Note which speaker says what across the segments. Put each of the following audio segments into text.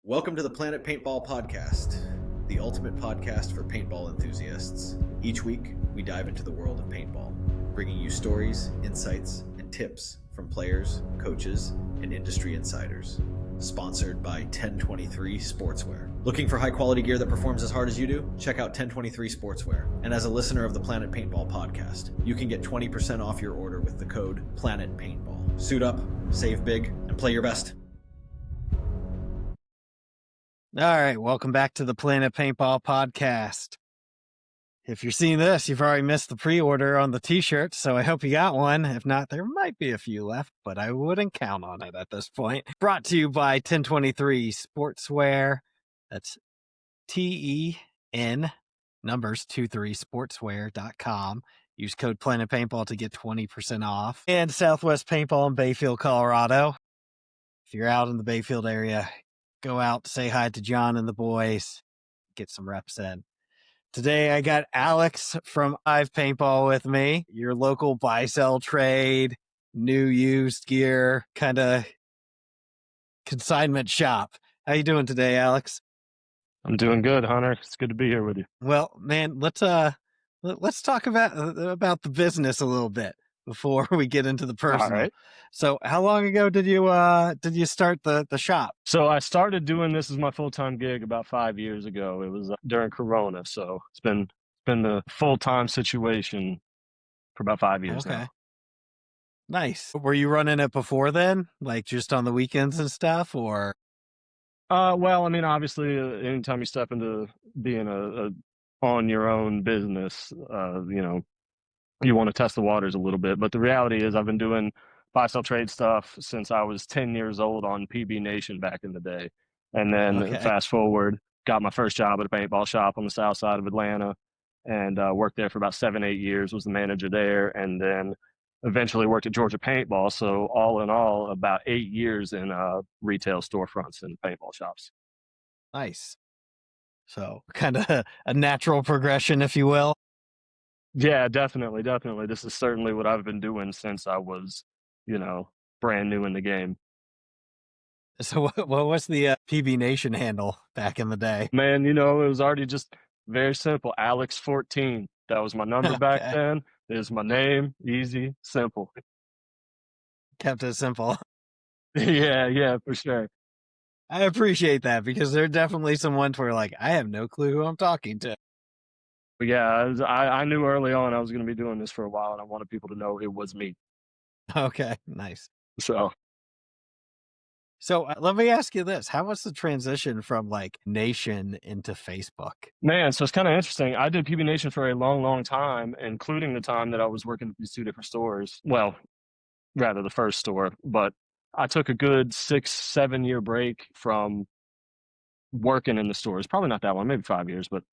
Speaker 1: Welcome to the Planet Paintball Podcast, the ultimate podcast for paintball enthusiasts. Each week, we dive into the world of paintball, bringing you stories, insights, and tips from players, coaches, and industry insiders. Sponsored by 1023 Sportswear. Looking for high-quality gear that performs as hard as you do? Check out 1023 Sportswear. And as a listener of the Planet Paintball Podcast, you can get 20% off your order with the code PLANETPaintball. Suit up, save big, and play your best.
Speaker 2: All right, welcome back to the Planet Paintball Podcast. If you're seeing this, you've already missed the pre-order on the t-shirt, so I hope you got one. If not, there might be a few left, but I wouldn't count on it at this point. Brought to you by 1023 Sportswear. That's TEN numbers 23sportswear.com. Use code Planet Paintball to get 20% off. And Southwest Paintball in Bayfield, Colorado. If you're out in the Bayfield area, go out, say hi to John and the boys, get some reps in. Today, I got Alex from I've Paintball with me, your local buy-sell trade, new used gear, kind of consignment shop. How you doing today, Alex?
Speaker 3: I'm doing good, Hunter. It's good to be here with you.
Speaker 2: Well, man, let's talk about the business a little bit before we get into the personal.
Speaker 3: All right.
Speaker 2: So how long ago did you start the shop?
Speaker 3: So I started doing this as my full-time gig about 5 years ago. It was during Corona, so it's been the full-time situation for about 5 years now.
Speaker 2: Nice. Were you running it before then, like just on the weekends and stuff, or?
Speaker 3: Well, I mean, obviously, anytime you step into being a on your own business, you want to test the waters a little bit. But the reality is I've been doing buy-sell trade stuff since I was 10 years old on PB Nation back in the day. And then fast forward, got my first job at a paintball shop on the south side of Atlanta and worked there for about 7-8 years, was the manager there, and then eventually worked at Georgia Paintball. So all in all, about 8 years in retail storefronts and paintball shops.
Speaker 2: Nice. So kind of a natural progression, if you will.
Speaker 3: Yeah, definitely. This is certainly what I've been doing since I was, brand new in the game.
Speaker 2: So what was the PB Nation handle back in the day?
Speaker 3: Man, it was already just very simple. Alex 14. That was my number back then. There's my name. Easy, simple.
Speaker 2: Kept it simple.
Speaker 3: Yeah, for sure.
Speaker 2: I appreciate that because there are definitely some ones where like, I have no clue who I'm talking to.
Speaker 3: But yeah, I knew early on I was going to be doing this for a while, and I wanted people to know it was me.
Speaker 2: Okay, nice.
Speaker 3: So
Speaker 2: let me ask you this. How was the transition from like Nation into Facebook?
Speaker 3: Man, so it's kind of interesting. I did PB Nation for a long, long time, including the time that I was working at these two different stores. Well, rather the first store, but I took a good 6-7 year break from working in the stores. Probably not that long, maybe 5 years, but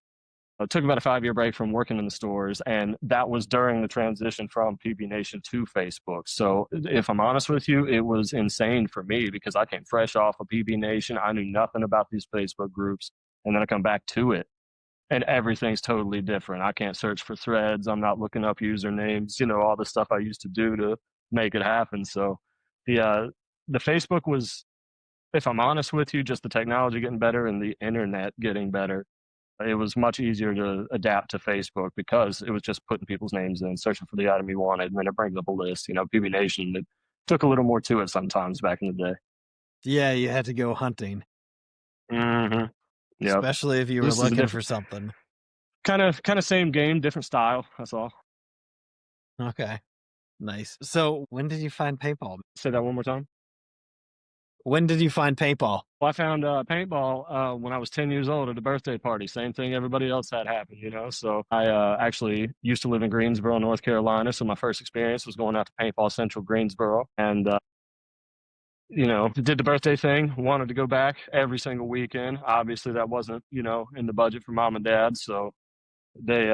Speaker 3: I took about a 5-year break from working in the stores, and that was during the transition from PB Nation to Facebook. So if I'm honest with you, it was insane for me because I came fresh off of PB Nation. I knew nothing about these Facebook groups, and then I come back to it, and everything's totally different. I can't search for threads. I'm not looking up usernames, all the stuff I used to do to make it happen. So the Facebook was, if I'm honest with you, just the technology getting better and the internet getting better. It was much easier to adapt to Facebook because it was just putting people's names in, searching for the item you wanted, and then it brings up a list. PB Nation, it took a little more to it sometimes back in the day.
Speaker 2: Yeah, you had to go hunting.
Speaker 3: Mm-hmm. Yep.
Speaker 2: Especially if you were looking for something.
Speaker 3: Kind of same game, different style. That's all.
Speaker 2: Okay, nice. So when did you find paintball?
Speaker 3: Say that one more time.
Speaker 2: When did you find paintball?
Speaker 3: Well, I found paintball when I was 10 years old at a birthday party. Same thing everybody else had happen, So I actually used to live in Greensboro, North Carolina. So my first experience was going out to Paintball Central Greensboro. And, did the birthday thing, wanted to go back every single weekend. Obviously, that wasn't, in the budget for mom and dad. So they,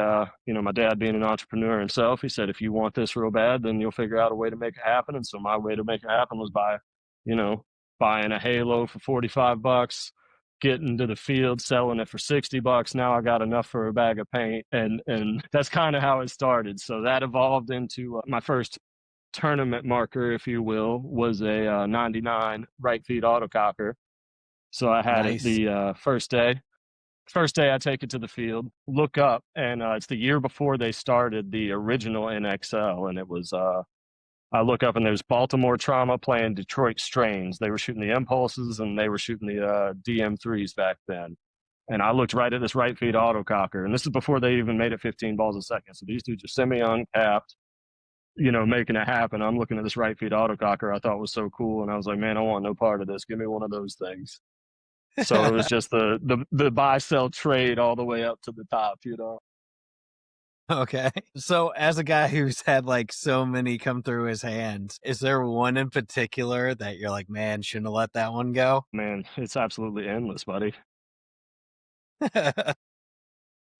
Speaker 3: my dad being an entrepreneur himself, he said, if you want this real bad, then you'll figure out a way to make it happen. And so my way to make it happen was by, buying a Halo for $45, getting to the field, selling it for $60. Now I got enough for a bag of paint. And that's kind of how it started. So that evolved into my first tournament marker, if you will, was a 99 right feed autococker. So I had it
Speaker 2: Nice.
Speaker 3: the first day. First day I take it to the field, look up, and it's the year before they started the original NXL, and it was I look up and there's Baltimore Trauma playing Detroit Strains. They were shooting the Impulses and they were shooting the DM3s back then. And I looked right at this right feed autococker, and this is before they even made it 15 balls a second. So these dudes are semi-uncapped, making it happen. I'm looking at this right feed autococker I thought was so cool, and I was like, man, I want no part of this. Give me one of those things. So it was just the buy sell trade all the way up to the top.
Speaker 2: Okay. So as a guy who's had like so many come through his hands, is there one in particular that you're like, man, shouldn't have let that one go?
Speaker 3: Man, it's absolutely endless, buddy.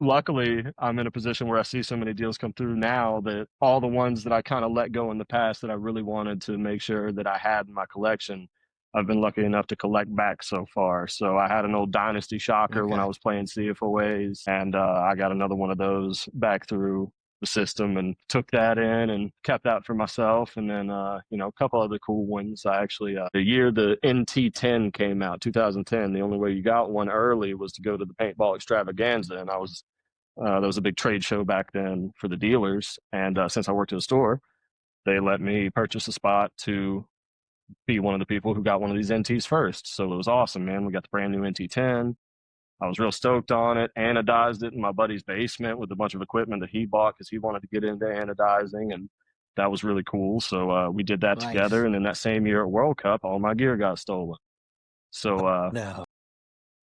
Speaker 3: Luckily, I'm in a position where I see so many deals come through now that all the ones that I kind of let go in the past that I really wanted to make sure that I had in my collection, I've been lucky enough to collect back so far. So I had an old Dynasty Shocker when I
Speaker 2: Okay.
Speaker 3: was playing CFOAs, and I got another one of those back through the system and took that in and kept that for myself. And then, a couple other cool ones. I actually, the year the NT10 came out, 2010, the only way you got one early was to go to the Paintball Extravaganza. And there was a big trade show back then for the dealers. And since I worked at a store, they let me purchase a spot to be one of the people who got one of these NTs first. So it was awesome, man. We got the brand new NT10. I was real stoked on it. Anodized it in my buddy's basement with a bunch of equipment that he bought because he wanted to get into anodizing, and that was really cool. So we did that
Speaker 2: Nice.
Speaker 3: together. And then that same year at World Cup, all my gear got stolen. So
Speaker 2: No.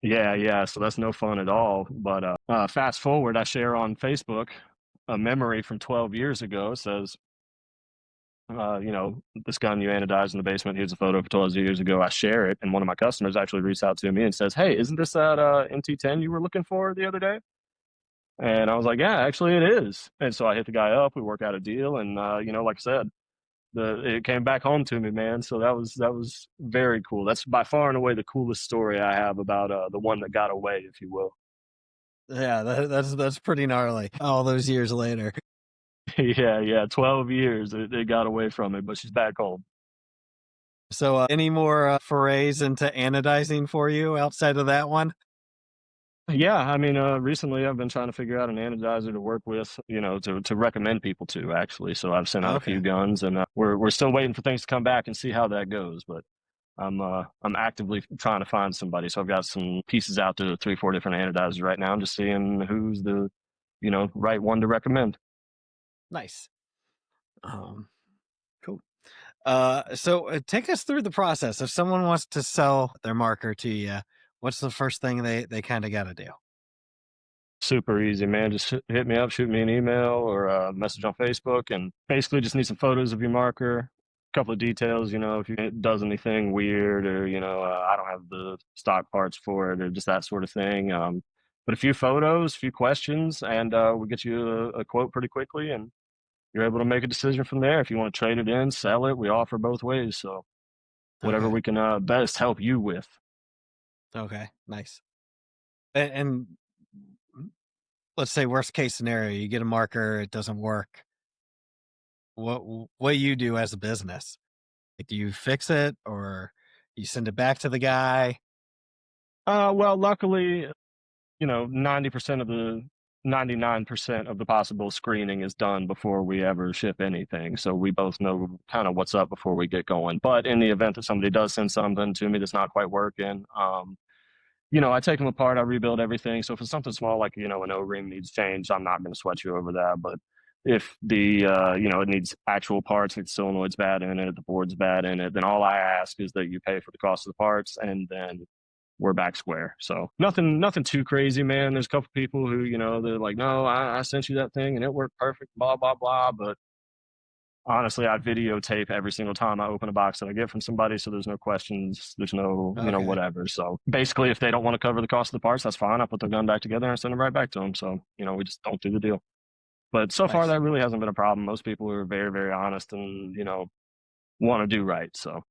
Speaker 3: yeah. So that's no fun at all. But fast forward, I share on Facebook a memory from 12 years ago. It says, this gun you anodized in the basement. Here's a photo of 12 years ago. I share it, and one of my customers actually reached out to me and says, "Hey, isn't this that NT10 you were looking for the other day?" And I was like, "Yeah, actually, it is." And so I hit the guy up. We work out a deal, and like I said, it came back home to me, man. So that was very cool. That's by far and away the coolest story I have about the one that got away, if you will.
Speaker 2: Yeah, that's pretty gnarly. All those years later.
Speaker 3: Yeah. 12 years it got away from me, but she's back home.
Speaker 2: So any more forays into anodizing for you outside of that one?
Speaker 3: Yeah, I mean, recently I've been trying to figure out an anodizer to work with, to recommend people to actually. So I've sent out a few
Speaker 2: Okay.
Speaker 3: guns, and we're still waiting for things to come back and see how that goes. But I'm actively trying to find somebody. So I've got some pieces out to 3-4 different anodizers right now. I'm just seeing who's the, right one to recommend.
Speaker 2: Nice. Cool. So take us through the process. If someone wants to sell their marker to you, what's the first thing they kind of got to do?
Speaker 3: Super easy, man. Just hit me up, shoot me an email or a message on Facebook, and basically just need some photos of your marker, a couple of details, if it does anything weird or, I don't have the stock parts for it or just that sort of thing. But a few photos, a few questions, and we'll get you a quote pretty quickly, and you're able to make a decision from there. If you want to trade it in, sell it, we offer both ways. So whatever
Speaker 2: Okay.
Speaker 3: we can best help you with.
Speaker 2: Okay. Nice. And let's say worst case scenario, you get a marker, it doesn't work. What do you do as a business? Like, do you fix it or you send it back to the guy?
Speaker 3: Well, luckily, 90% of the 99% of the possible screening is done before we ever ship anything. So we both know kind of what's up before we get going. But in the event that somebody does send something to me that's not quite working, I take them apart, I rebuild everything. So if it's something small like, an O-ring needs change, I'm not going to sweat you over that. But if it needs actual parts, like the solenoid's bad in it, the board's bad in it, then all I ask is that you pay for the cost of the parts, and then we're back square. So nothing too crazy, man. There's a couple people who, they're like, no, I sent you that thing and it worked perfect, blah, blah, blah. But honestly, I videotape every single time I open a box that I get from somebody. So there's no questions. There's no,
Speaker 2: Okay.
Speaker 3: whatever. So basically, if they don't want to cover the cost of the parts, that's fine. I put the gun back together and send it right back to them. So, we just don't do the deal. But so far,
Speaker 2: Nice.
Speaker 3: that really hasn't been a problem. Most people are very, very honest and, want to do right. So.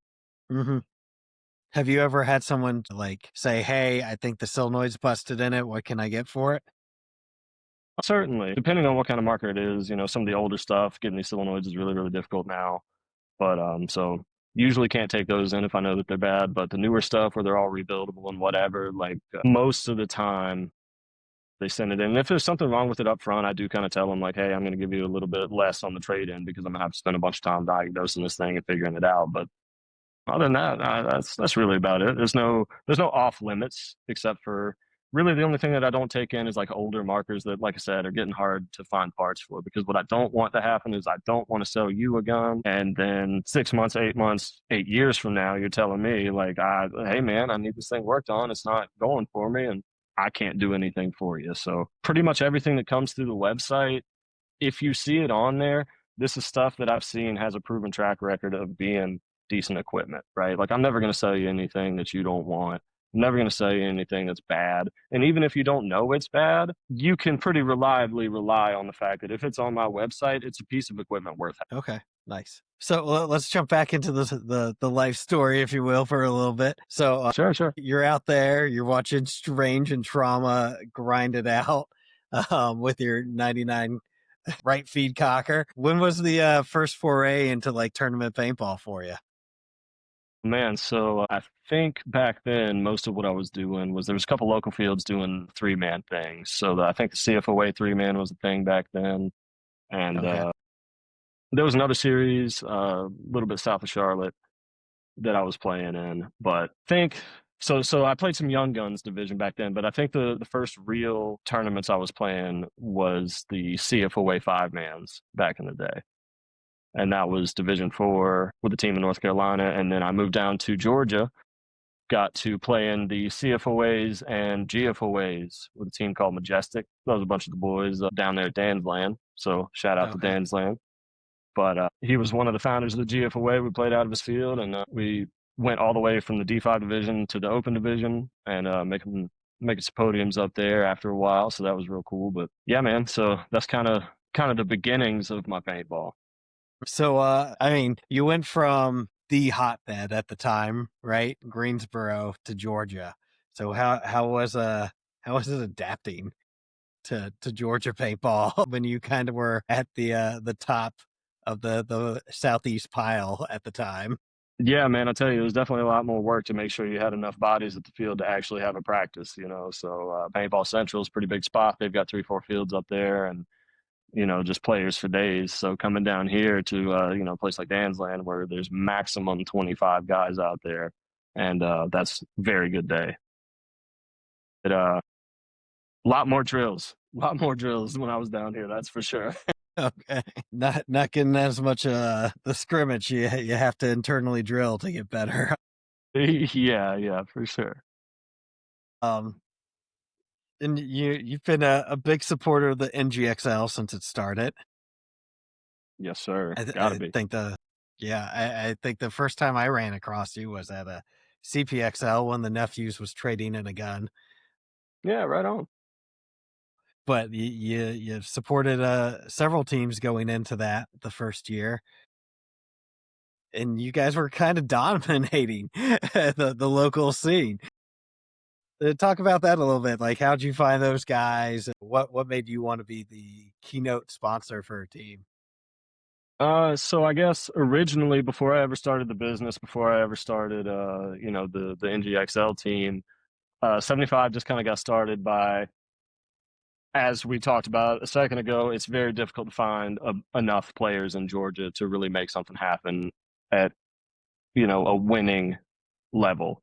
Speaker 2: Mm-hmm. Have you ever had someone like say, "Hey, I think the solenoid's busted in it. What can I get for it?"
Speaker 3: Certainly, depending on what kind of marker it is, some of the older stuff, getting these solenoids is really, really difficult now. But so Usually can't take those in if I know that they're bad, but the newer stuff where they're all rebuildable and whatever, like most of the time they send it in. And if there's something wrong with it up front, I do kind of tell them like, hey, I'm going to give you a little bit less on the trade in because I'm going to have to spend a bunch of time diagnosing this thing and figuring it out. But other than that, that's really about it. There's no off limits except for really the only thing that I don't take in is like older markers that, like I said, are getting hard to find parts for. Because what I don't want to happen is I don't want to sell you a gun, and then 6 months, 8 months, 8 years from now, you're telling me like, hey man, I need this thing worked on. It's not going for me, and I can't do anything for you. So pretty much everything that comes through the website, if you see it on there, this is stuff that I've seen has a proven track record of being decent equipment, right? Like I'm never going to sell you anything that you don't want. I'm never going to sell you anything that's bad. And even if you don't know it's bad, you can pretty reliably rely on the fact that if it's on my website, it's a piece of equipment worth it.
Speaker 2: Okay, nice. So let's jump back into the life story, if you will, for a little bit. So
Speaker 3: Sure.
Speaker 2: You're out there, you're watching Strange and Trauma grind it out with your 99 right feed cocker. When was the first foray into like tournament paintball for you?
Speaker 3: Man, so I think back then most of what I was doing was there was a couple local fields doing 3-man things. So I think the CFOA 3-man was a thing back then, and
Speaker 2: Okay.
Speaker 3: there was another series a little bit south of Charlotte that I was playing in. But I think so I played some Young Guns division back then, but I think the first real tournaments I was playing was the CFOA 5-mans back in the day. And that was Division 4 with a team in North Carolina. And then I moved down to Georgia, got to play in the CFOAs and GFOAs with a team called Majestic. That was a bunch of the boys down there at Dan's Land. So shout out to Dan's Land. But he was one of the founders of the GFOA. We played out of his field, and we went all the way from the D5 division to the Open division, and making some podiums up there after a while. So that was real cool. But yeah, man. So that's kind of the beginnings of my paintball.
Speaker 2: So I mean, you went from the hotbed at the time, right, Greensboro, to Georgia. So how was it adapting to Georgia paintball when you kind of were at the top of the southeast pile at the time?
Speaker 3: Yeah, man, I'll tell you, it was definitely a lot more work to make sure you had enough bodies at the field to actually have a practice, you know. So Paintball Central is a pretty big spot. They've got 3-4 fields up there, and you know, just players for days. So coming down here to you know, a place like Dan's Land where there's maximum 25 guys out there, and that's very good day. It a lot more drills when I was down here, that's for sure.
Speaker 2: Okay, not getting as much the scrimmage. You have to internally drill to get better.
Speaker 3: Yeah, for sure.
Speaker 2: And you've been a big supporter of the NGXL since it started.
Speaker 3: Yes, sir.
Speaker 2: I
Speaker 3: Gotta be.
Speaker 2: think I think the first time I ran across you was at a CPXL when the nephews was trading in a gun.
Speaker 3: Yeah, right on.
Speaker 2: But you supported several teams going into that the first year, and you guys were kind of dominating the local scene. Talk about that a little bit. Like, how'd you find those guys? What made you want to be the keynote sponsor for a team?
Speaker 3: So I guess originally, before I ever started the business, before I ever started, you know, the NGXL team, 75 just kind of got started by, as we talked about a second ago, it's very difficult to find enough players in Georgia to really make something happen at, you know, a winning level,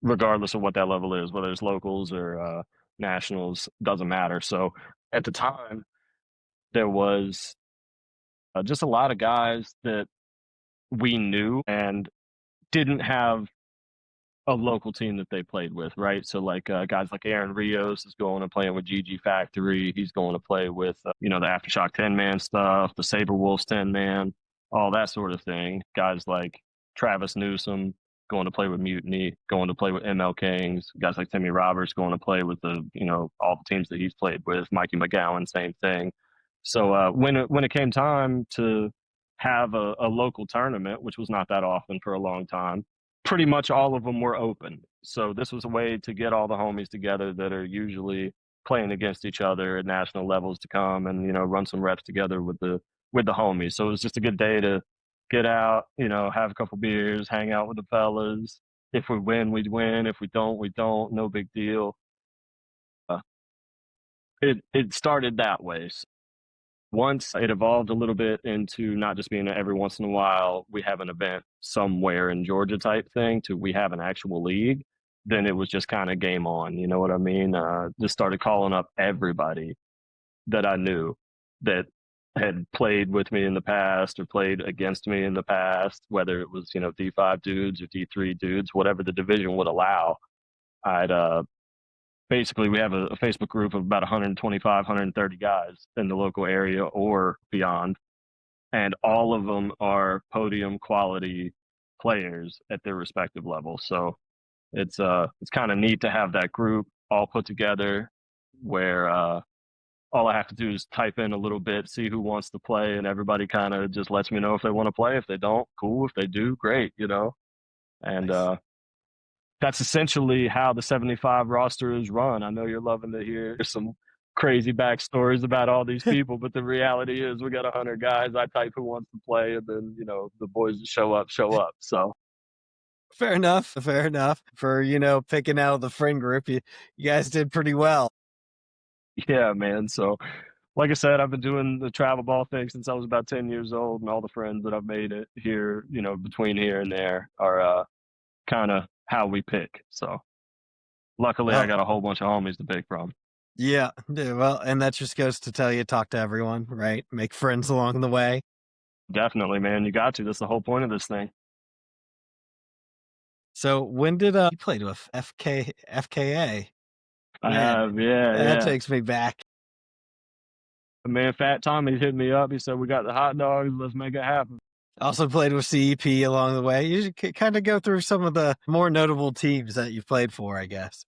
Speaker 3: regardless of what that level is, whether it's locals or nationals, doesn't matter. So at the time, there was just a lot of guys that we knew and didn't have a local team that they played with, right? So like guys like Aaron Rios is going and playing with GG Factory. He's going to play with, you know, the Aftershock 10-man stuff, the Saber Wolves 10-man, all that sort of thing. Guys like Travis Newsom going to play with Mutiny, going to play with ML Kings. Guys like Timmy Roberts going to play with the, you know, all the teams that he's played with. Mikey McGowan, same thing. So when it came time to have a local tournament, which was not that often for a long time, pretty much all of them were open. So this was a way to get all the homies together that are usually playing against each other at national levels to come and, you know, run some reps together with the homies. So it was just a good day to get out, have a couple beers, hang out with the fellas. If we win, we win. If we don't, we don't. No big deal. It started that way. So once it evolved a little bit into not just being every once in a while we have an event somewhere in Georgia type thing to we have an actual league, then it was just kind of game on. You know what I mean? Just started calling up everybody that I knew that had played with me in the past or played against me in the past, whether it was, D5 dudes or D3 dudes, whatever the division would allow. I'd basically we have a Facebook group of about 125, 130 guys in the local area or beyond, and all of them are podium quality players at their respective levels. So it's kind of neat to have that group all put together where all I have to do is type in a little bit, see who wants to play, and everybody kind of just lets me know if they want to play. If they don't, cool. If they do, great, And
Speaker 1: Nice.
Speaker 3: That's essentially how the 75 roster is run. I know you're loving to hear some crazy backstories about all these people, but the reality is we got 100 guys. I type who wants to play, and then, the boys that show up. So
Speaker 2: Fair enough. Fair enough. For, picking out the friend group, you guys did pretty well.
Speaker 3: yeah, man. So like I said, I've been doing the travel ball thing since I was about 10 years old, and all the friends that I've made it here, between here and there are kind of how we pick. So luckily, I
Speaker 2: Well,
Speaker 3: got a whole bunch of homies to pick from.
Speaker 2: yeah. Well, and that just goes to tell you, talk to everyone, right? Make friends along the way.
Speaker 3: Definitely, man. You got to. That's the whole point of this thing.
Speaker 2: So when did you played with FKA?
Speaker 3: I
Speaker 2: Man,
Speaker 3: have, yeah,
Speaker 2: that
Speaker 3: yeah.
Speaker 2: takes me back.
Speaker 3: Man, Fat Tommy hit me up. He said, "We got the hot dogs. Let's make it happen."
Speaker 2: Also played with CEP along the way. You should kind of go through some of the more notable teams that you've played for, I guess.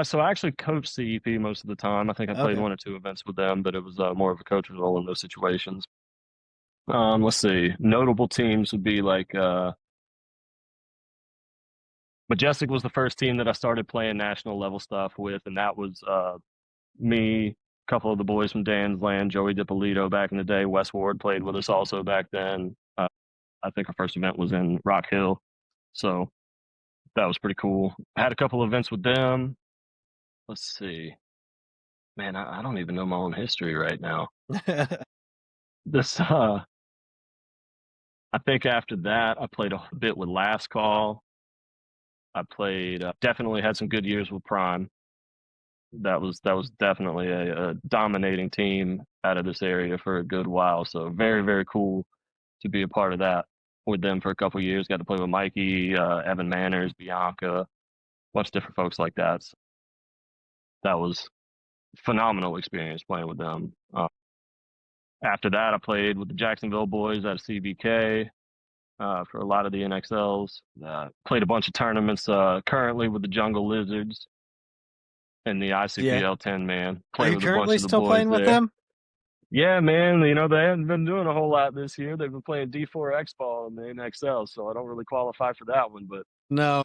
Speaker 3: So I actually coached CEP most of the time. I think I played
Speaker 2: Okay.
Speaker 3: 1 or 2 events with them, but it was more of a coach's role in those situations. Let's see. Notable teams would be like Majestic was the first team that I started playing national level stuff with, and that was me, a couple of the boys from Dan's Land, Joey DiPolito back in the day. Wes Ward played with us also back then. I think our first event was in Rock Hill, so that was pretty cool. I had a couple of events with them. Let's see. Man, I don't even know my own history right now. This, I think after that, I played a bit with Last Call. I played, definitely had some good years with Prime. That was definitely a dominating team out of this area for a good while. So very, very cool to be a part of that with them for a couple of years. Got to play with Mikey, Evan Manners, Bianca, a bunch of different folks like that. So that was phenomenal experience playing with them. After that, I played with the Jacksonville boys out of CBK for a lot of the NXLs. Played a bunch of tournaments currently with the Jungle Lizards and the
Speaker 2: Yeah.
Speaker 3: ICPL 10 man.
Speaker 2: Are
Speaker 3: Played
Speaker 2: you
Speaker 3: with a bunch
Speaker 2: currently
Speaker 3: of the
Speaker 2: still
Speaker 3: boys
Speaker 2: playing with
Speaker 3: there.
Speaker 2: them?
Speaker 3: Yeah, man. They haven't been doing a whole lot this year. They've been playing D4X ball in the NXL, so I don't really qualify for that one. But
Speaker 2: No.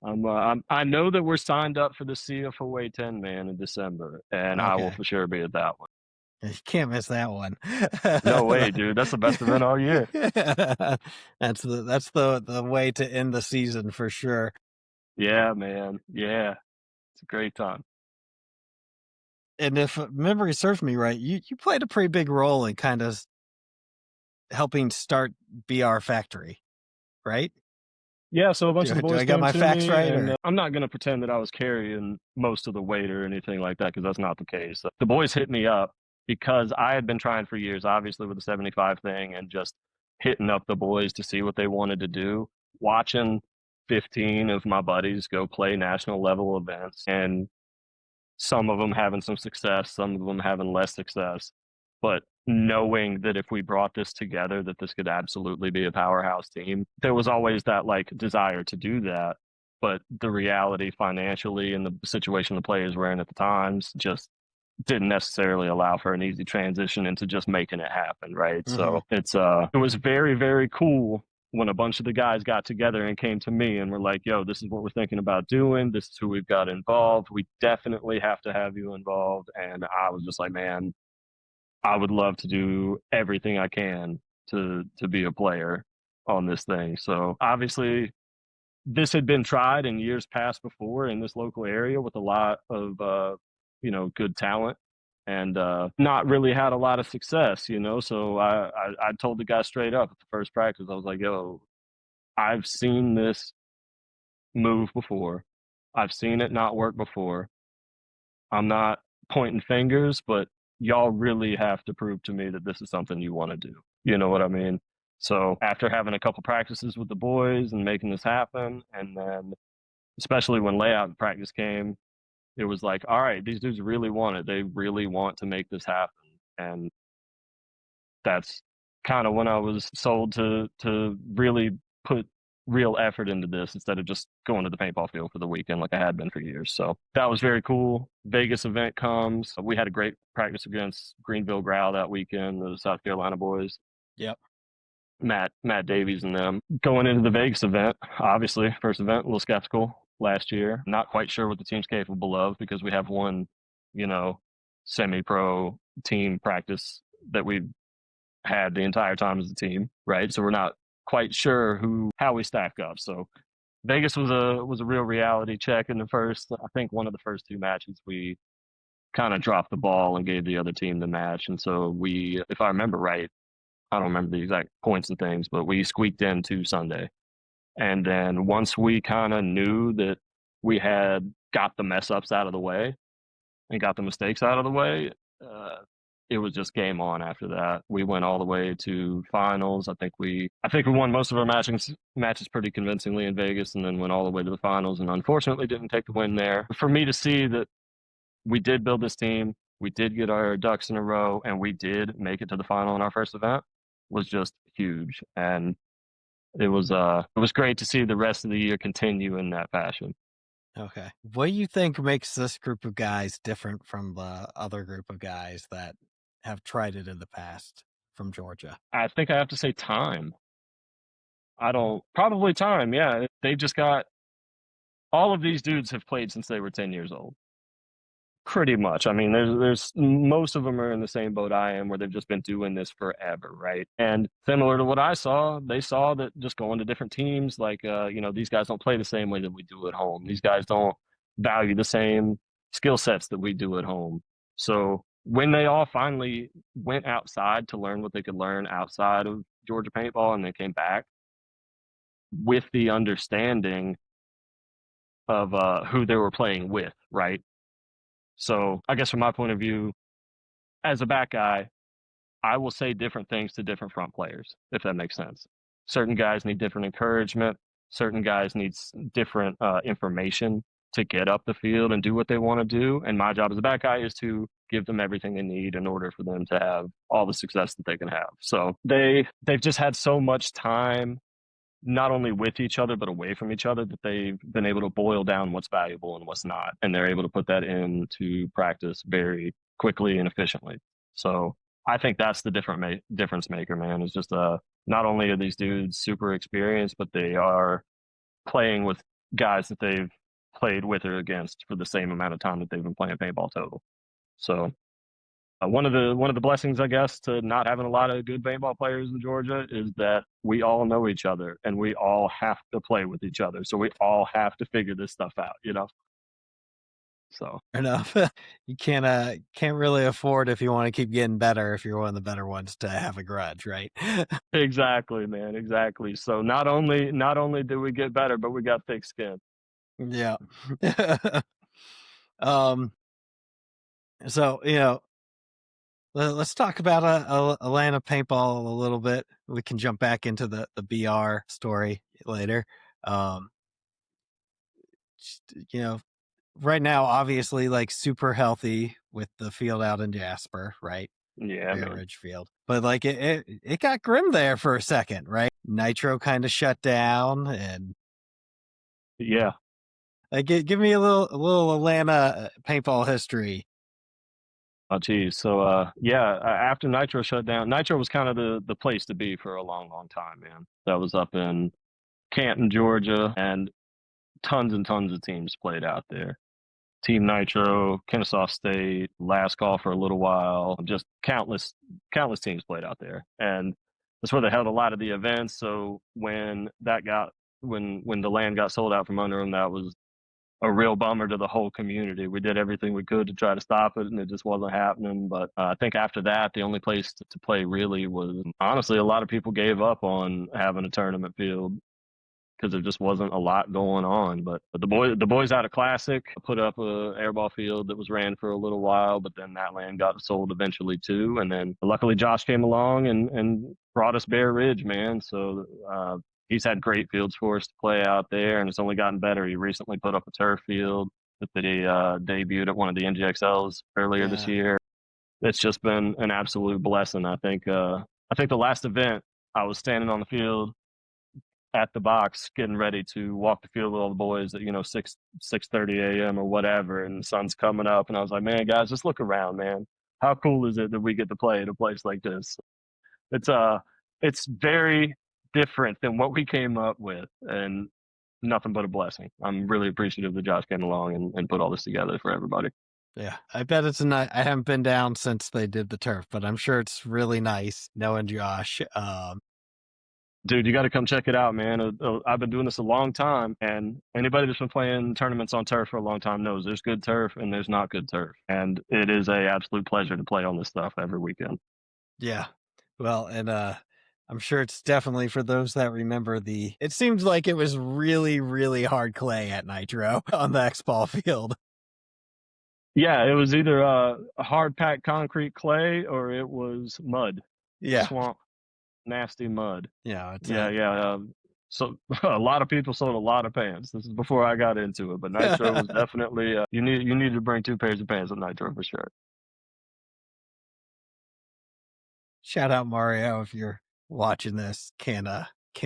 Speaker 3: I know that we're signed up for the CFOA 10 man in December, and I will
Speaker 2: Okay.
Speaker 3: for sure be at that one.
Speaker 2: You can't miss that one.
Speaker 3: No way, dude. That's the best event all year.
Speaker 2: That's the way to end the season for sure.
Speaker 3: Yeah, man. Yeah, it's a great time.
Speaker 2: And if memory serves me right, you played a pretty big role in kind of helping start BR Factory, right?
Speaker 3: Yeah, so a bunch of the
Speaker 2: Do I
Speaker 3: boys
Speaker 2: got
Speaker 3: came
Speaker 2: my
Speaker 3: to
Speaker 2: facts
Speaker 3: me,
Speaker 2: right?
Speaker 3: and
Speaker 2: Or
Speaker 3: I'm not going to pretend that I was carrying most of the weight or anything like that because that's not the case. The boys hit me up because I had been trying for years, obviously, with the 75 thing and just hitting up the boys to see what they wanted to do. Watching 15 of my buddies go play national level events and some of them having some success, some of them having less success. But knowing that if we brought this together, that this could absolutely be a powerhouse team, there was always that like desire to do that. But the reality financially and the situation the players were in at the times just didn't necessarily allow for an easy transition into just making it happen, right? So it was very, very cool when a bunch of the guys got together and came to me and were like, yo, this is what we're thinking about doing. This is who we've got involved. We definitely have to have you involved. And I was just like, man, I would love to do everything I can to be a player. on this thing. So obviously, this had been tried in years past before in this local area with a lot of good talent, and not really had a lot of success. So I told the guy straight up at the first practice, I was like, "Yo, I've seen this move before. I've seen it not work before. I'm not pointing fingers, but y'all really have to prove to me that this is something you want to do." You know what I mean? So after having a couple practices with the boys and making this happen, and then especially when layout practice came, it was like, all right, these dudes really want it. They really want to make this happen. And that's kind of when I was sold to really put real effort into this instead of just going to the paintball field for the weekend like I had been for years. So that was very cool. Vegas event comes. We had a great practice against Greenville Growl that weekend, the South Carolina boys.
Speaker 2: Yep.
Speaker 3: Matt Davies and them. Going into the Vegas event, obviously, first event, a little skeptical last year. Not quite sure what the team's capable of because we have one, semi-pro team practice that we've had the entire time as a team, right? So we're not quite sure how we stack up. So Vegas was a real reality check in the first. I think one of the first two matches we kind of dropped the ball and gave the other team the match. And so we, if I remember right, I don't remember the exact points and things, but we squeaked into Sunday. And then once we kind of knew that we had got the mess ups out of the way and got the mistakes out of the way, it was just game on after that. We went all the way to finals. I think we won most of our matches pretty convincingly in Vegas, and then went all the way to the finals, and unfortunately didn't take the win there. For me to see that we did build this team, we did get our ducks in a row, and we did make it to the final in our first event was just huge. And it was great to see the rest of the year continue in that fashion.
Speaker 2: Okay. What do you think makes this group of guys different from the other group of guys that have tried it in the past from Georgia?
Speaker 3: I think I have to say time. Probably time, yeah. They've just got, all of these dudes have played since they were 10 years old. Pretty much. I mean, there's most of them are in the same boat I am, where they've just been doing this forever, right? And similar to what I saw, they saw that just going to different teams, like these guys don't play the same way that we do at home. These guys don't value the same skill sets that we do at home. So when they all finally went outside to learn what they could learn outside of Georgia paintball, and they came back with the understanding of who they were playing with, right? So I guess from my point of view, as a back guy, I will say different things to different front players, if that makes sense. Certain guys need different encouragement. Certain guys need different information to get up the field and do what they want to do. And my job as a back guy is to give them everything they need in order for them to have all the success that they can have. So they've just had so much time, not only with each other, but away from each other, that they've been able to boil down what's valuable and what's not. And they're able to put that into practice very quickly and efficiently. So I think that's the difference maker, man. Is just not only are these dudes super experienced, but they are playing with guys that they've played with or against for the same amount of time that they've been playing paintball total. So one of the blessings, I guess, to not having a lot of good paintball players in Georgia is that we all know each other and we all have to play with each other. So we all have to figure this stuff out, So
Speaker 2: Enough. You can't really afford, if you want to keep getting better, if you're one of the better ones, to have a grudge, right?
Speaker 3: exactly, man, exactly. So not only did we get better, but we got thick skin.
Speaker 2: Yeah. So let's talk about Atlanta paintball a little bit. We can jump back into the BR story later. Right now, obviously, like, super healthy with the field out in Jasper, right?
Speaker 3: Yeah, man.
Speaker 2: Ridge Field, but like it got grim there for a second, right? Nitro kind of shut down, and
Speaker 3: yeah.
Speaker 2: like, give me a little Atlanta paintball history.
Speaker 3: Oh, geez. So, after Nitro shut down, Nitro was kind of the place to be for a long, long time, man. That was up in Canton, Georgia, and tons and tons of teams played out there. Team Nitro, Kennesaw State, Last Call for a little while, just countless teams played out there. And that's where they held a lot of the events. So when the land got sold out from under them, that was a real bummer to the whole community. We did everything we could to try to stop it, and it just wasn't happening. But I think after that, the only place to play really was, honestly, a lot of people gave up on having a tournament field because there just wasn't a lot going on. But the boys had a classic, put up a airball field that was ran for a little while, but then that land got sold eventually too. And then luckily Josh came along and brought us Bear Ridge, man. So he's had great fields for us to play out there, and it's only gotten better. He recently put up a turf field that he debuted at one of the NGXLs earlier this year. It's just been an absolute blessing. I think the last event I was standing on the field at the box getting ready to walk the field with all the boys at 6:30 a.m. or whatever, and the sun's coming up, and I was like, man, guys, just look around, man. How cool is it that we get to play at a place like this? It's very different than what we came up with, and nothing but a blessing. I'm really appreciative that Josh came along and put all this together for everybody.
Speaker 2: Yeah, I bet it's nice. I haven't been down since they did the turf, but I'm sure it's really nice knowing Josh.
Speaker 3: Dude, you got to come check it out, man. I've been doing this a long time, and anybody that's been playing tournaments on turf for a long time knows there's good turf and there's not good turf. And it is a absolute pleasure to play on this stuff every weekend.
Speaker 2: Yeah. Well, and I'm sure it's definitely for those that remember it seems like it was really, really hard clay at Nitro on the X-Ball field.
Speaker 3: Yeah, it was either a hard packed concrete clay or it was mud.
Speaker 2: Yeah.
Speaker 3: Swamp. Nasty mud.
Speaker 2: Yeah.
Speaker 3: So a lot of people sold a lot of pants. This is before I got into it, but Nitro was definitely you need to bring 2 pairs of pants at Nitro for sure.
Speaker 2: Shout out Mario if you're watching this. Can't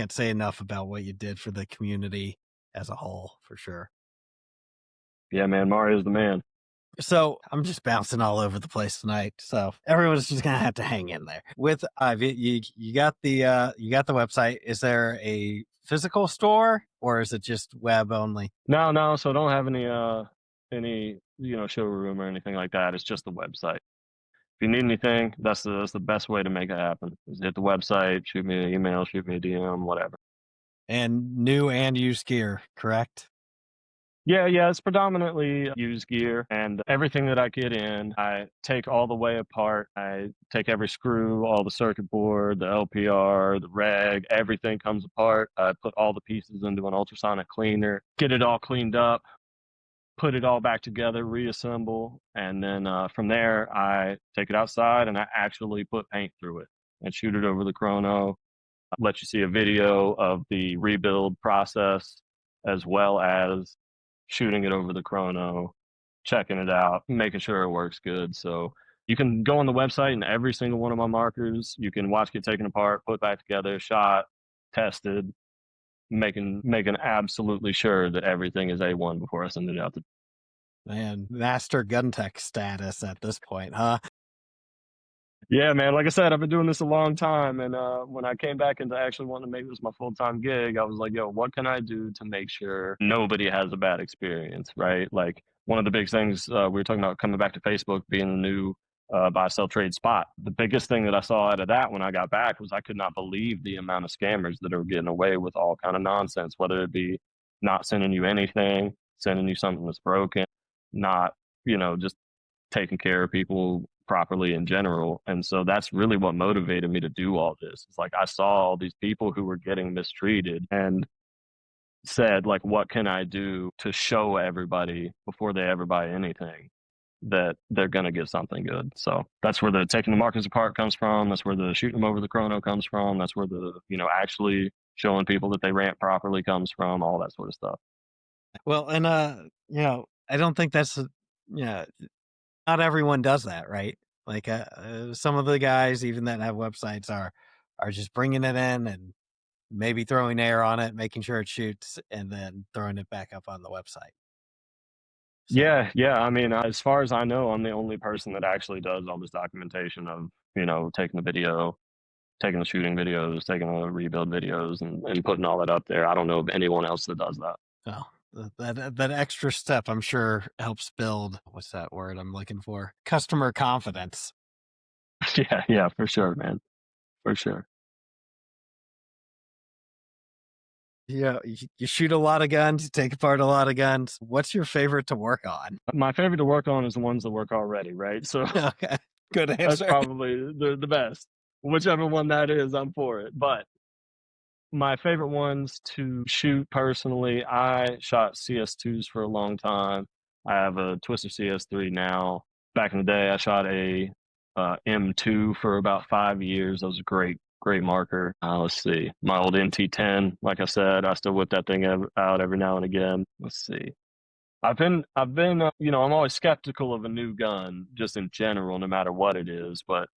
Speaker 2: say enough about what you did for the community as a whole, for sure.
Speaker 3: Yeah, man, Mario's the man.
Speaker 2: So I'm just bouncing all over the place tonight. So everyone's just gonna have to hang in there. With you got the website. Is there a physical store or is it just web only?
Speaker 3: No. So I don't have any showroom or anything like that. It's just the website. If you need anything, that's the best way to make it happen. Is hit the website, shoot me an email, shoot me a DM, whatever.
Speaker 2: And new and used gear, correct?
Speaker 3: Yeah, it's predominantly used gear, and everything that I get in, I take all the way apart. I take every screw, all the circuit board, the LPR, the reg, everything comes apart. I put all the pieces into an ultrasonic cleaner, get it all cleaned up, put it all back together, reassemble, and then from there, I take it outside and I actually put paint through it and shoot it over the chrono. Let you see a video of the rebuild process as well as shooting it over the chrono, checking it out, making sure it works good. So you can go on the website and every single one of my markers, you can watch get taken apart, put back together, shot, tested, making absolutely sure that everything is A1 before I send it out to.
Speaker 2: Man, master gun tech status at this point, huh?
Speaker 3: Yeah, man. Like I said, I've been doing this a long time, and when I came back into actually wanting to make this my full-time gig, I was like, yo, what can I do to make sure nobody has a bad experience, right? Like one of the big things we were talking about coming back to Facebook being the new buy, sell, trade spot. The biggest thing that I saw out of that when I got back was I could not believe the amount of scammers that are getting away with all kind of nonsense, whether it be not sending you anything, sending you something that's broken, not, just taking care of people properly in general. And so that's really what motivated me to do all this. It's like I saw all these people who were getting mistreated and said, like, what can I do to show everybody before they ever buy anything that they're going to get something good? So that's where the taking the markers apart comes from. That's where the shooting them over the chrono comes from. That's where the, actually showing people that they ramp properly comes from, all that sort of stuff.
Speaker 2: Well, and I don't think that's not everyone does that, right? Like some of the guys, even that have websites, are just bringing it in and maybe throwing air on it, making sure it shoots, and then throwing it back up on the website.
Speaker 3: So. Yeah. I mean, as far as I know, I'm the only person that actually does all this documentation of, taking the video, taking the shooting videos, taking the rebuild videos, and putting all that up there. I don't know of anyone else that does that.
Speaker 2: Oh. That extra step, I'm sure, helps build, what's that word I'm looking for? Customer confidence.
Speaker 3: Yeah, for sure, man. For sure.
Speaker 2: Yeah, you shoot a lot of guns, you take apart a lot of guns. What's your favorite to work on?
Speaker 3: My favorite to work on is the ones that work already, right? So
Speaker 2: Okay, good
Speaker 3: that's
Speaker 2: answer.
Speaker 3: probably the best. Whichever one that is, I'm for it. But my favorite ones to shoot personally, I shot CS2s for a long time. I have a Twister CS3 now. Back in the day, I shot a M2 for about 5 years. That was a great marker. Let's see, my old MT10. Like I said, I still whip that thing out every now and again. Let's see. I'm always skeptical of a new gun, just in general, no matter what it is. But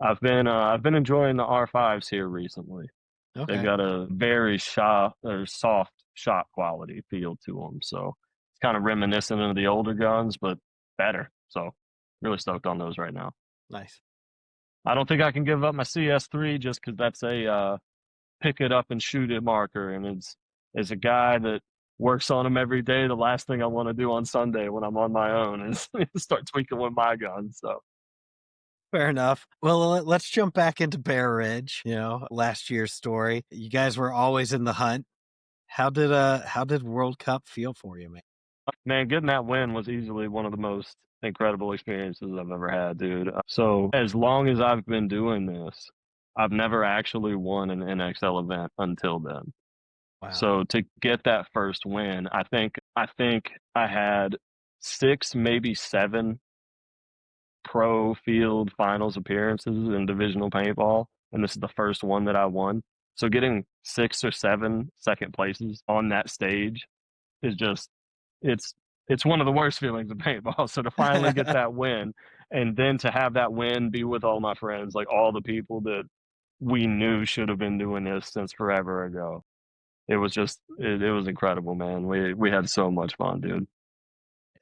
Speaker 3: I've been enjoying the R5s here recently. They've
Speaker 2: Okay,
Speaker 3: got a very soft shot quality feel to them. So it's kind of reminiscent of the older guns, but better. So really stoked on those right now.
Speaker 2: nice.
Speaker 3: I don't think I can give up my CS3 just because that's a pick it up and shoot it marker. And as a guy that works on them every day, the last thing I want to do on Sunday when I'm on my own is start tweaking with my gun. So
Speaker 2: Fair enough. Well, let's jump back into Bear Ridge. Last year's story. You guys were always in the hunt. How did World Cup feel for you, man?
Speaker 3: man, getting that win was easily one of the most incredible experiences I've ever had, dude. So as long as I've been doing this, I've never actually won an NXL event until then.
Speaker 2: Wow.
Speaker 3: So to get that first win, I think I had 6, maybe 7 pro field finals appearances in divisional paintball, and this is the first one that I won. So getting 6 or 7 second places on that stage is just it's it's one of the worst feelings of paintball. So to finally get that win, and then to have that win be with all my friends, like all the people that we knew should have been doing this since forever ago. It was incredible, man. We had so much fun, dude.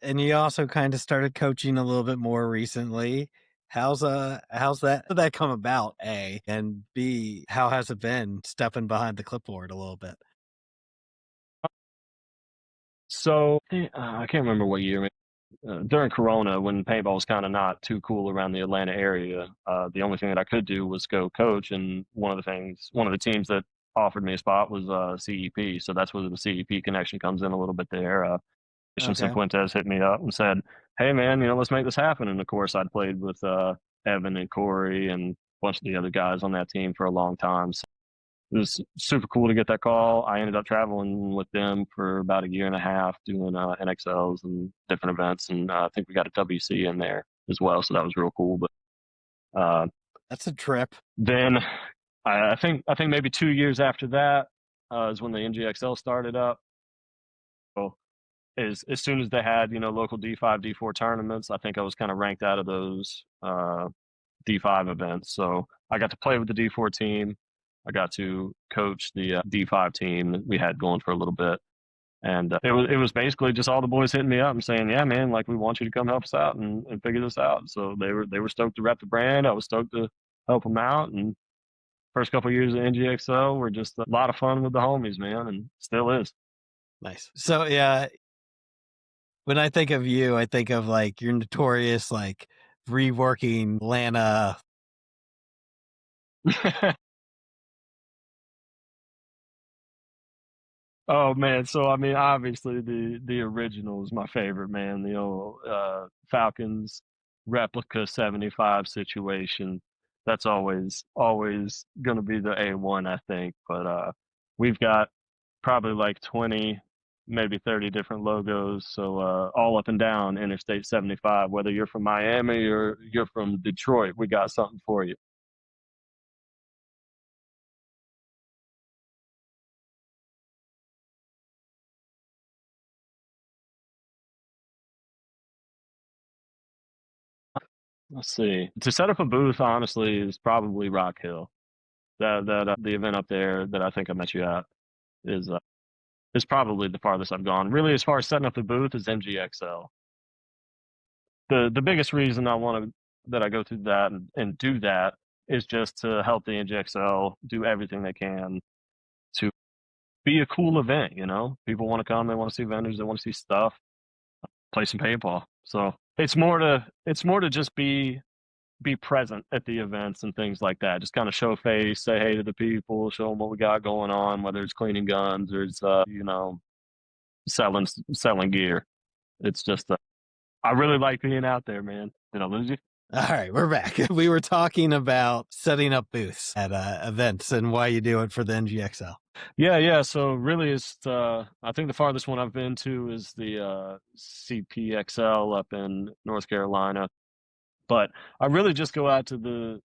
Speaker 2: And you also kind of started coaching a little bit more recently. How's that did that come about, A? And B, how has it been stepping behind the clipboard a little bit?
Speaker 3: So I can't remember what year. During Corona, when paintball was kind of not too cool around the Atlanta area, the only thing that I could do was go coach. And one of the teams that offered me a spot was CEP. So that's where the CEP connection comes in a little bit there. Christian
Speaker 2: Okay.
Speaker 3: Cifuentes hit me up and said, "Hey, man, let's make this happen." And of course, I'd played with Evan and Corey and a bunch of the other guys on that team for a long time. So it was super cool to get that call. I ended up traveling with them for about a year and a half doing NXLs and different events, and I think we got a WC in there as well, so that was real cool. But uh,
Speaker 2: That's a trip.
Speaker 3: then I think maybe 2 years after that is when the NGXL started up. So as soon as they had local D5 D4 tournaments, I think I was kind of ranked out of those D5 events. So I got to play with the D4 team. I got to coach the D5 team that we had going for a little bit. And it was basically just all the boys hitting me up and saying, "Yeah, man, like we want you to come help us out and figure this out." So they were stoked to rep the brand. I was stoked to help them out. And first couple of years at NGXL were just a lot of fun with the homies, man, and still is.
Speaker 2: Nice. So yeah, when I think of you, I think of like you're notorious like reworking Lana.
Speaker 3: Oh man, so I mean, obviously the original is my favorite, man. The old Falcons replica 75 situation. That's always gonna be the A1, I think. But we've got probably like 20, maybe 30 different logos. So all up and down Interstate 75. Whether you're from Miami or you're from Detroit, we got something for you. Let's see. To set up a booth, honestly, is probably Rock Hill. That the event up there that I think I met you at is is probably the farthest I've gone. Really, as far as setting up the booth, is NGXL. The biggest reason that I go through that and do that is just to help the NGXL do everything they can to be a cool event. People want to come, they want to see vendors, they want to see stuff, play some paintball. So it's more to just be be present at the events and things like that. Just kind of show face, say hey to the people, show them what we got going on, whether it's cleaning guns or it's selling gear. It's just I really like being out there, man. Did I lose you?
Speaker 2: All right, we're back. We were talking about setting up booths at events and why you do it for the NGXL.
Speaker 3: Yeah. So really, it's I think the farthest one I've been to is the CPXL up in North Carolina. But I really just go out to the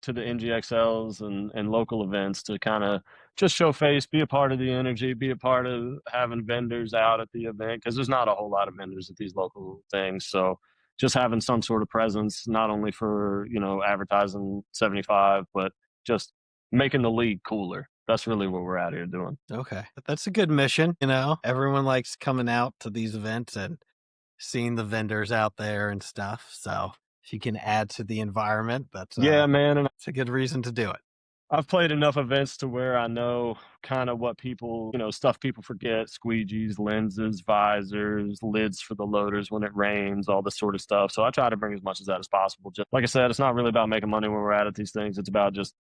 Speaker 3: NGXLs and local events to kind of just show face, be a part of the energy, be a part of having vendors out at the event, because there's not a whole lot of vendors at these local things. So just having some sort of presence, not only for advertising 75, but just making the league cooler. That's really what we're out here doing.
Speaker 2: Okay, that's a good mission. Everyone likes coming out to these events and seeing the vendors out there and stuff. So if you can add to the environment, that's
Speaker 3: man, and
Speaker 2: it's a good reason to do it.
Speaker 3: I've played enough events to where I know kind of what people, stuff people forget: squeegees, lenses, visors, lids for the loaders when it rains, all this sort of stuff. So I try to bring as much of that as possible. Just like I said, it's not really about making money when we're at these things. It's about just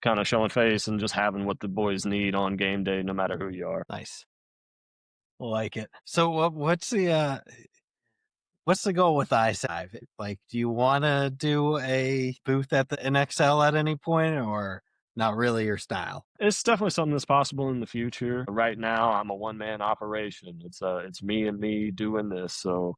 Speaker 3: kind of showing face and just having what the boys need on game day, no matter who you are.
Speaker 2: Nice. I like it. So what's the goal with I-5? Like, do you want to do a booth at the NXL at any point, or not really your style?
Speaker 3: It's definitely something that's possible in the future. Right now, I'm a one-man operation. It's me and me doing this. So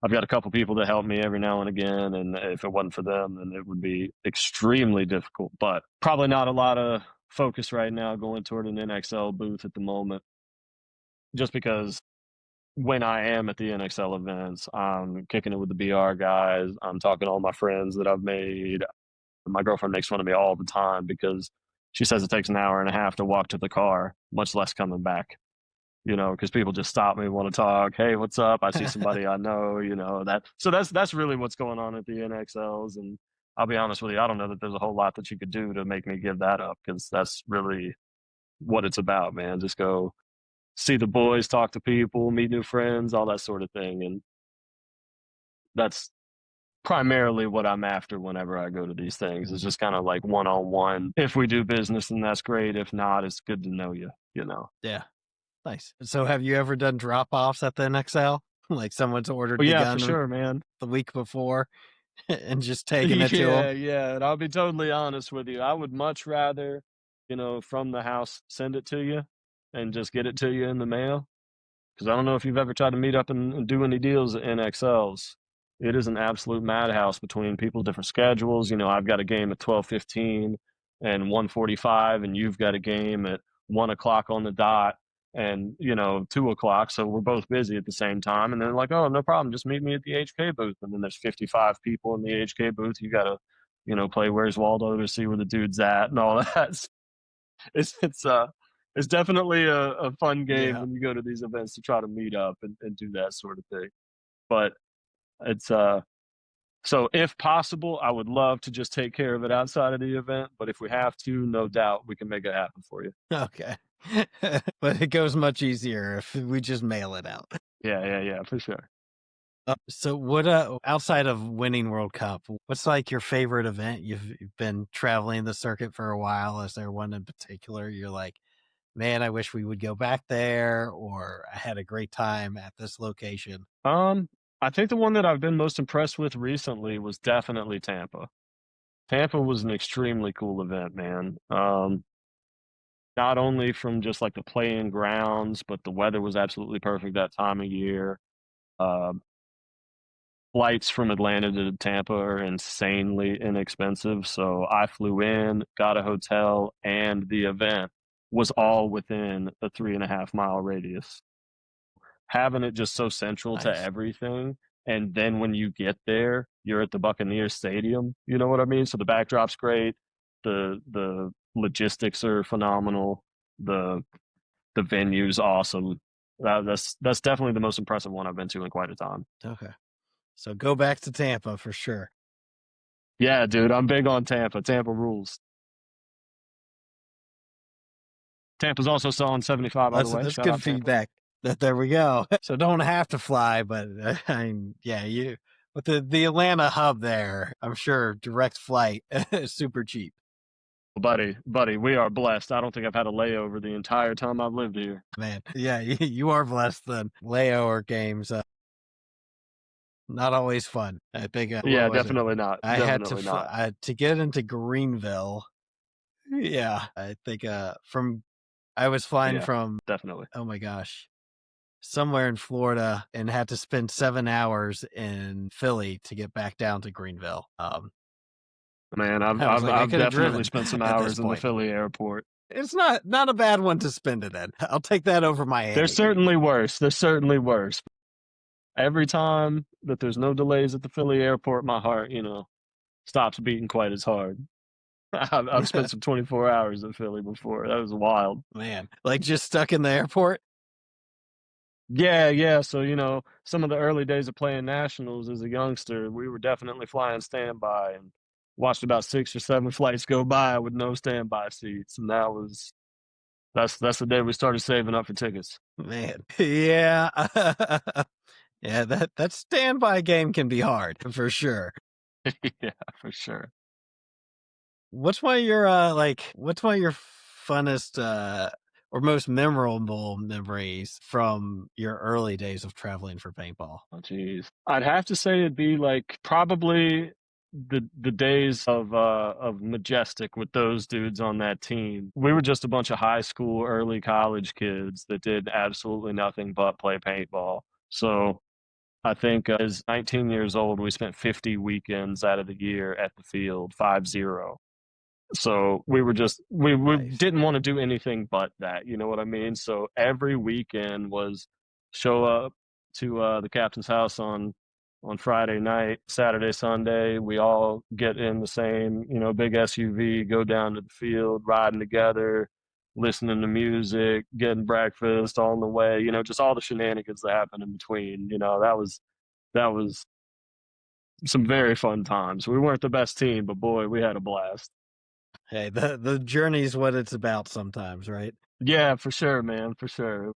Speaker 3: I've got a couple people that help me every now and again, and if it wasn't for them, then it would be extremely difficult. But probably not a lot of focus right now going toward an NXL booth at the moment, just because when I am at the NXL events, I'm kicking it with the BR guys. I'm talking to all my friends that I've made. My girlfriend makes fun of me all the time because she says it takes an hour and a half to walk to the car, much less coming back. Because people just stop me, want to talk. Hey, what's up? I see somebody I know. That. So that's really what's going on at the NXLs. And I'll be honest with you, I don't know that there's a whole lot that you could do to make me give that up, because that's really what it's about, man. Just go see the boys, talk to people, meet new friends, all that sort of thing. And that's primarily what I'm after whenever I go to these things. It's just kind of like one-on-one. If we do business, then that's great. If not, it's good to know you.
Speaker 2: Yeah. Nice. So have you ever done drop-offs at the NXL? Like someone's ordered the gun
Speaker 3: for sure, man.
Speaker 2: the week before and just taking it to them?
Speaker 3: Yeah. And I'll be totally honest with you. I would much rather, from the house, send it to you and just get it to you in the mail. Because I don't know if you've ever tried to meet up and do any deals at NXLs. It is an absolute madhouse between people's different schedules. I've got a game at 12:15 and 1:45, and you've got a game at 1:00 on the dot and 2:00. So we're both busy at the same time. And they're like, "Oh, no problem. Just meet me at the HK booth." And then there's 55 people in the HK booth. You got to, play Where's Waldo to see where the dude's at and all that. It's definitely a fun game when you go to these events to try to meet up and do that sort of thing. But it's so if possible, I would love to just take care of it outside of the event. But if we have to, no doubt we can make it happen for you.
Speaker 2: Okay. But it goes much easier if we just mail it out.
Speaker 3: Yeah, for sure.
Speaker 2: So what outside of winning World Cup, what's like your favorite event? You've been traveling the circuit for a while. Is there one in particular you're like, man, I wish we would go back there, or I had a great time at this location?
Speaker 3: I think the one that I've been most impressed with recently was definitely Tampa. Tampa was an extremely cool event, man. Not only from just like the playing grounds, but the weather was absolutely perfect that time of year. Flights from Atlanta to Tampa are insanely inexpensive. So I flew in, got a hotel, and the event was all within a 3.5 mile radius. Having it just so central to everything. And then when you get there, you're at the Buccaneers Stadium. You know what I mean? So the backdrop's great. The logistics are phenomenal. The venue's awesome. That's definitely the most impressive one I've been to in quite a time.
Speaker 2: Okay. So go back to Tampa for sure.
Speaker 3: Yeah, dude, I'm big on Tampa. Tampa rules. Tampa's also selling 75, by the way.
Speaker 2: That's good feedback. There we go. So don't have to fly, but With the Atlanta hub there, I'm sure direct flight is super cheap.
Speaker 3: Buddy, we are blessed. I don't think I've had a layover the entire time I've lived here.
Speaker 2: Man, yeah, you are blessed then. Layover games, not always fun. I think,
Speaker 3: Yeah,
Speaker 2: what was it?
Speaker 3: definitely not.
Speaker 2: I had
Speaker 3: Definitely not.
Speaker 2: to get into Greenville. Yeah, I think I was flying
Speaker 3: Yeah,
Speaker 2: from,
Speaker 3: definitely.
Speaker 2: oh my gosh, somewhere in Florida, and had to spend 7 hours in Philly to get back down to Greenville.
Speaker 3: Man,
Speaker 2: I was like, I
Speaker 3: I've
Speaker 2: could have
Speaker 3: definitely
Speaker 2: driven
Speaker 3: spent some
Speaker 2: at this
Speaker 3: hours in the
Speaker 2: point.
Speaker 3: Philly airport.
Speaker 2: It's not a bad one to spend it in. I'll take that over Miami.
Speaker 3: There's certainly worse. There's certainly worse. Every time that there's no delays at the Philly airport, my heart, stops beating quite as hard. I've spent some 24 hours in Philly before. That was wild.
Speaker 2: Man, like just stuck in the airport.
Speaker 3: Yeah. So, some of the early days of playing nationals as a youngster, we were definitely flying standby and watched about 6 or 7 flights go by with no standby seats. And that's the day we started saving up for tickets.
Speaker 2: Man, yeah, yeah. That standby game can be hard for sure.
Speaker 3: Yeah, for sure.
Speaker 2: What's one of your funnest or most memorable memories from your early days of traveling for paintball?
Speaker 3: Oh, geez. I'd have to say it'd be like probably the days of Majestic with those dudes on that team. We were just a bunch of high school, early college kids that did absolutely nothing but play paintball. So I think as 19 years old, we spent 50 weekends out of the year at the field, 50. So we were just we
Speaker 2: Nice.
Speaker 3: didn't want to do anything but that, you know what I mean? So every weekend was show up to the captain's house on Friday night, Saturday, Sunday. We all get in the same, big SUV, go down to the field, riding together, listening to music, getting breakfast on the way, just all the shenanigans that happen in between. That was some very fun times. We weren't the best team, but boy, we had a blast.
Speaker 2: Hey, the journey's what it's about sometimes, right?
Speaker 3: Yeah, for sure, man, for sure.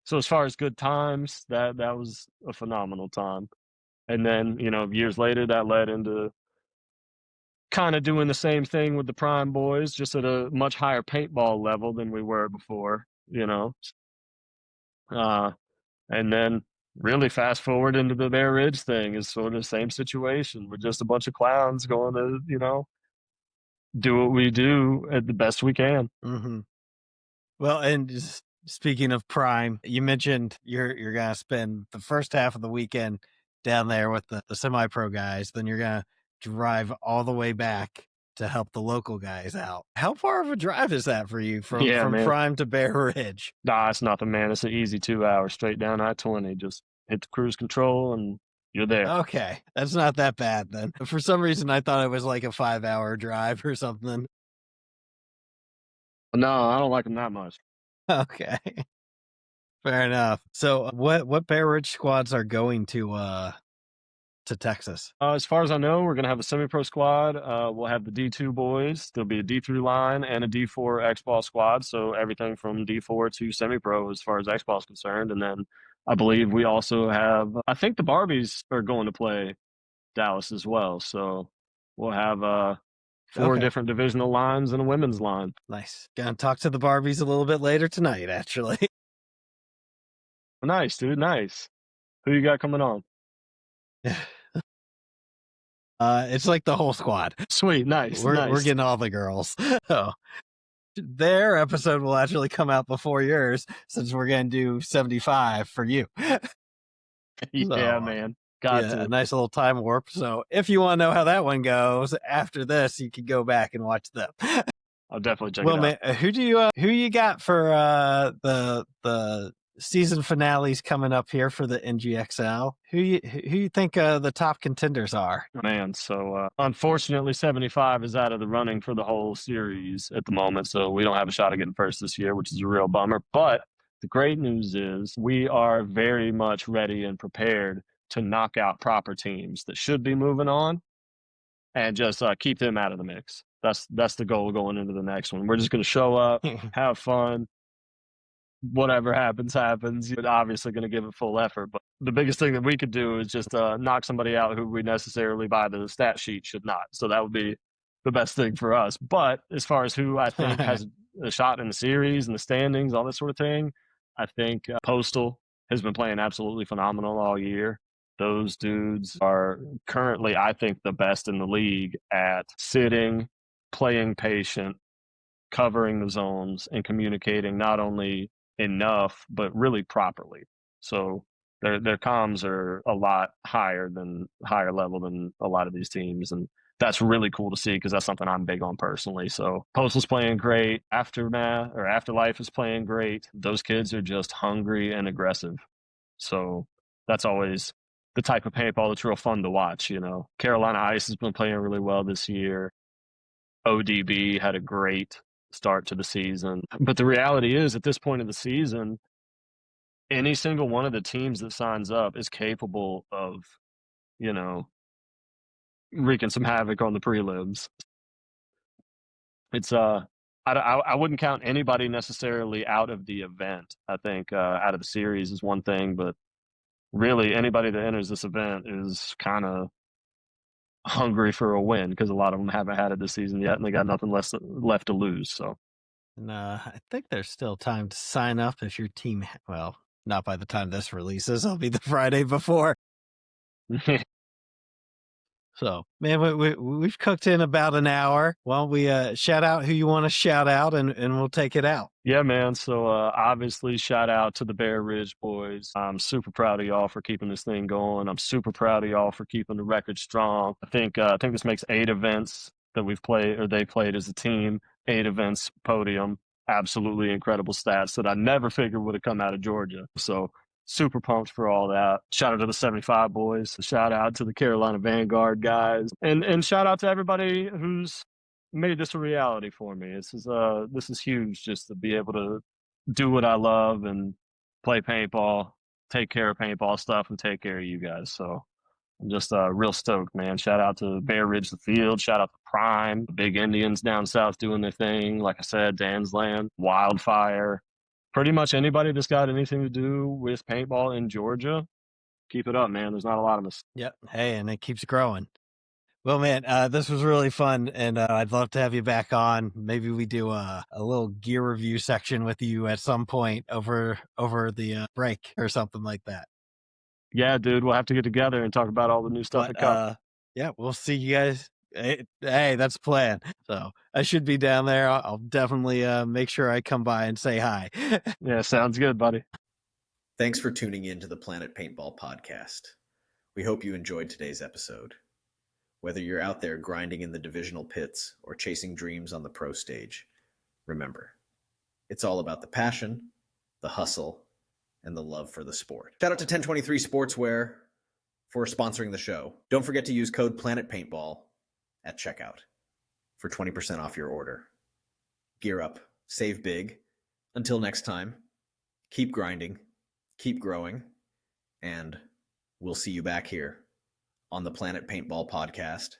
Speaker 3: So as far as good times, that was a phenomenal time. And then, years later, that led into kind of doing the same thing with the Prime Boys, just at a much higher paintball level than we were before, you know. And then really fast forward into the Bear Ridge thing is sort of the same situation. We're just a bunch of clowns going to, do what we do at the best we can.
Speaker 2: Mm-hmm. Well, and just speaking of Prime, you mentioned you're gonna spend the first half of the weekend down there with the semi-pro guys, then you're gonna drive all the way back to help the local guys out. How far of a drive is that for you from
Speaker 3: Yeah, man.
Speaker 2: Prime to Bear Ridge?
Speaker 3: Nah, it's nothing, man. It's an easy 2 hours straight down I-20. Just hit the cruise control and you're there.
Speaker 2: Okay, that's not that bad then. For some reason, I thought it was like a 5-hour drive or something.
Speaker 3: No, I don't like them that much.
Speaker 2: Okay, fair enough. So, what Bear Ridge squads are going to Texas?
Speaker 3: As far as I know, we're going to have a semi-pro squad. We'll have the D2 boys. There'll be a D3 line and a D4 X-Ball squad. So everything from D4 to semi-pro as far as X-Ball is concerned. And then I believe we also have, I think the Barbies are going to play Dallas as well. So we'll have 4 different divisional lines and a women's line.
Speaker 2: Nice. Gonna talk to the Barbies a little bit later tonight, actually.
Speaker 3: Nice, dude. Nice. Who you got coming on?
Speaker 2: It's like the whole squad.
Speaker 3: Sweet. Nice.
Speaker 2: We're getting all the girls. Oh. Their episode will actually come out before yours since we're going to do 75 for you.
Speaker 3: Yeah, man. Got to.
Speaker 2: A nice little time warp. So if you want to know how that one goes after this, you can go back and watch them.
Speaker 3: I'll definitely check it out.
Speaker 2: Well, man, who you got for the season finales coming up here for the NGXL? Who you think the top contenders are?
Speaker 3: Man, so unfortunately 75 is out of the running for the whole series at the moment, so we don't have a shot at getting first this year, which is a real bummer. But the great news is we are very much ready and prepared to knock out proper teams that should be moving on and just keep them out of the mix. That's the goal going into the next one. We're just going to show up, have fun. Whatever happens, happens. You're obviously going to give it full effort, but the biggest thing that we could do is just knock somebody out who we necessarily by the stat sheet should not. So that would be the best thing for us. But as far as who I think has a shot in the series and the standings, all that sort of thing, I think Postal has been playing absolutely phenomenal all year. Those dudes are currently, I think, the best in the league at sitting, playing patient, covering the zones, and communicating not only enough, but really properly. So their comms are a lot higher level than a lot of these teams. And that's really cool to see because that's something I'm big on personally. So Postal's playing great. Afterlife is playing great. Those kids are just hungry and aggressive. So that's always the type of paintball that's real fun to watch. Carolina Ice has been playing really well this year. ODB had a great start to the season. But the reality is, at this point of the season, any single one of the teams that signs up is capable of, wreaking some havoc on the prelims. It's I wouldn't count anybody necessarily out of the event. I think out of the series is one thing, but really anybody that enters this event is kind of hungry for a win because a lot of them haven't had it this season yet, and they got nothing left to lose. So,
Speaker 2: and I think there's still time to sign up if your team. Well, not by the time this releases. It'll be the Friday before. So, man, we've cooked in about an hour. Well, we shout out who you want to shout out, and we'll take it out.
Speaker 3: Yeah, man. So obviously, shout out to the Bear Ridge boys. I'm super proud of y'all for keeping this thing going. I'm super proud of y'all for keeping the record strong. I think this makes 8 events that we've played, or they played as a team. 8 events, podium. Absolutely incredible stats that I never figured would have come out of Georgia. So super pumped for all that. Shout out to the 75 boys. Shout out to the Carolina Vanguard guys, and shout out to everybody who's made this a reality for me. This is huge, just to be able to do what I love and play paintball, take care of paintball stuff, and take care of you guys. So I'm just real stoked, man. Shout out to Bear Ridge the Field. Shout out to Prime, the Big Indians down south doing their thing. Like I said, Dan's Land, Wildfire. Pretty much anybody that's got anything to do with paintball in Georgia, keep it up, man. There's not a lot of us.
Speaker 2: Yep. Hey, and it keeps growing. Well, man, this was really fun, and I'd love to have you back on. Maybe we do a little gear review section with you at some point over the break or something like that.
Speaker 3: Yeah, dude, we'll have to get together and talk about all the new stuff that comes.
Speaker 2: Yeah, we'll see you guys. Hey, that's the plan. So I should be down there. I'll definitely make sure I come by and say hi.
Speaker 3: Yeah, sounds good, buddy.
Speaker 1: Thanks for tuning in to the Planet Paintball podcast. We hope you enjoyed today's episode. Whether you're out there grinding in the divisional pits or chasing dreams on the pro stage, remember, it's all about the passion, the hustle, and the love for the sport. Shout out to 1023 Sportswear for sponsoring the show. Don't forget to use code Planet Paintball at checkout for 20% off your order. Gear up, save big. Until next time, keep grinding, keep growing, and we'll see you back here on the Planet Paintball podcast